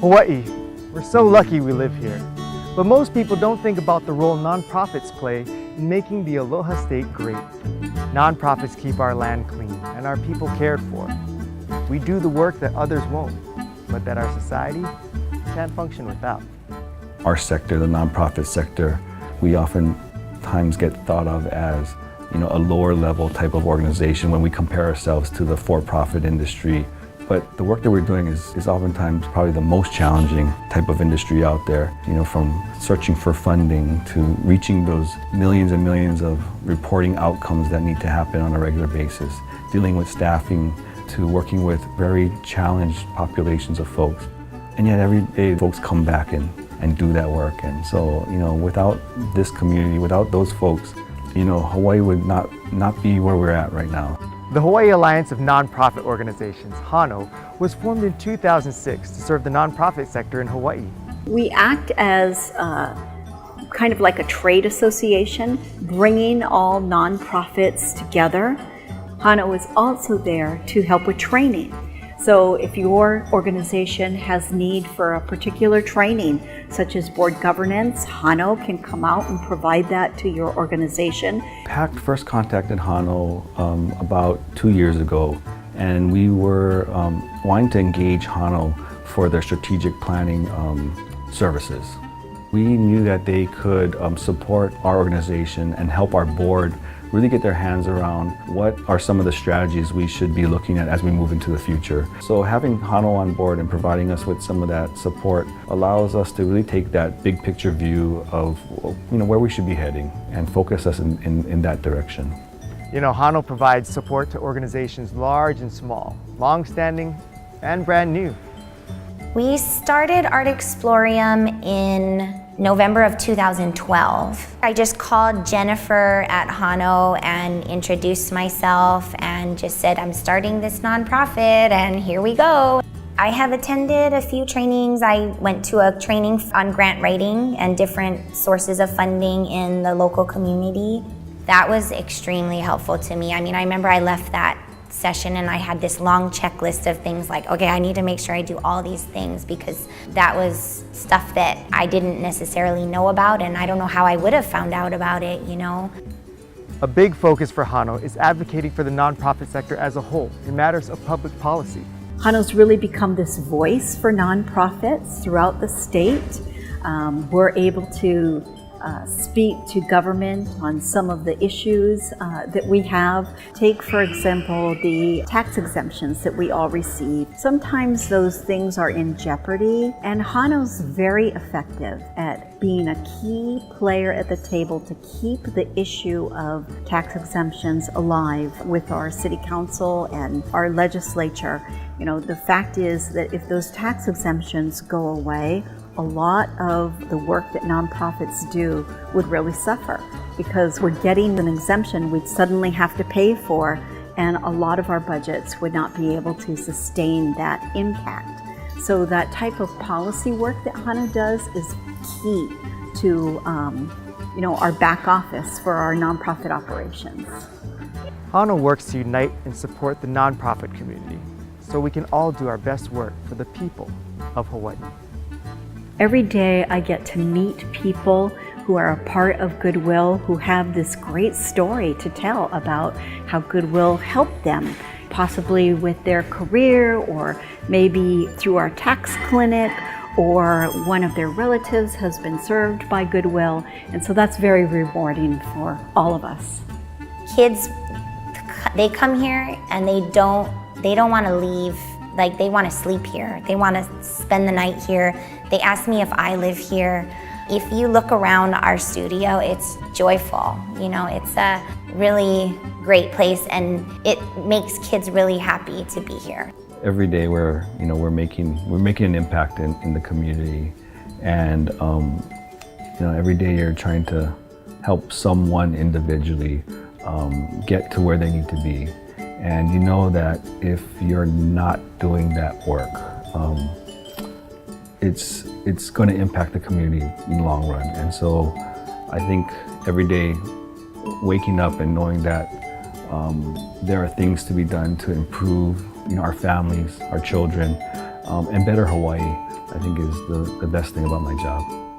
Hawaii, we're so lucky we live here. But most people don't think about the role nonprofits play in making the Aloha State great. Nonprofits keep our land clean and our people cared for. We do the work that others won't, but that our society can't function without. Our sector, the nonprofit sector, we oftentimes get thought of as a lower level type of organization when we compare ourselves to the for-profit industry. But the work that we're doing is oftentimes probably the most challenging type of industry out there. From searching for funding to reaching those millions and millions of reporting outcomes that need to happen on a regular basis, dealing with staffing, to working with very challenged populations of folks. And yet every day folks come back and do that work. And so, without this community, without those folks, Hawaii would not be where we're at right now. The Hawaii Alliance of Nonprofit Organizations, HANO, was formed in 2006 to serve the nonprofit sector in Hawaii. We act as kind of like a trade association, bringing all nonprofits together. HANO is also there to help with training. So if your organization has need for a particular training, such as board governance, HANO can come out and provide that to your organization. PACT first contacted HANO about 2 years ago, and we were wanting to engage HANO for their strategic planning services. We knew that they could support our organization and help our board really get their hands around what are some of the strategies we should be looking at as we move into the future. So having HANO on board and providing us with some of that support allows us to really take that big picture view of where we should be heading and focus us in that direction. HANO provides support to organizations large and small, long-standing and brand new. We started Art Explorium in November of 2012. I just called Jennifer at HANO and introduced myself and just said, I'm starting this nonprofit and here we go. I have attended a few trainings. I went to a training on grant writing and different sources of funding in the local community. That was extremely helpful to me. I remember I left that session and I had this long checklist of things like, okay, I need to make sure I do all these things, because that was stuff that I didn't necessarily know about, and I don't know how I would have found out about it, A big focus for HANO is advocating for the nonprofit sector as a whole in matters of public policy. HANO's really become this voice for nonprofits throughout the state. We're able to speak to government on some of the issues that we have. Take, for example, the tax exemptions that we all receive. Sometimes those things are in jeopardy, and HANO's very effective at being a key player at the table to keep the issue of tax exemptions alive with our city council and our legislature. The fact is that if those tax exemptions go away, a lot of the work that nonprofits do would really suffer, because we're getting an exemption we'd suddenly have to pay for, and a lot of our budgets would not be able to sustain that impact. So that type of policy work that HANO does is key to our back office for our nonprofit operations. HANO works to unite and support the nonprofit community so we can all do our best work for the people of Hawaii. Every day I get to meet people who are a part of Goodwill, who have this great story to tell about how Goodwill helped them, possibly with their career, or maybe through our tax clinic, or one of their relatives has been served by Goodwill. And so that's very rewarding for all of us. Kids, they come here and they don't want to leave. Like, they want to sleep here. They want to spend the night here. They ask me if I live here. If you look around our studio, it's joyful. It's a really great place, and it makes kids really happy to be here. Every day we're making an impact in the community, and every day you're trying to help someone individually get to where they need to be. And you know that if you're not doing that work, it's going to impact the community in the long run. And so I think every day waking up and knowing that there are things to be done to improve our families, our children, and better Hawaii I think is the best thing about my job.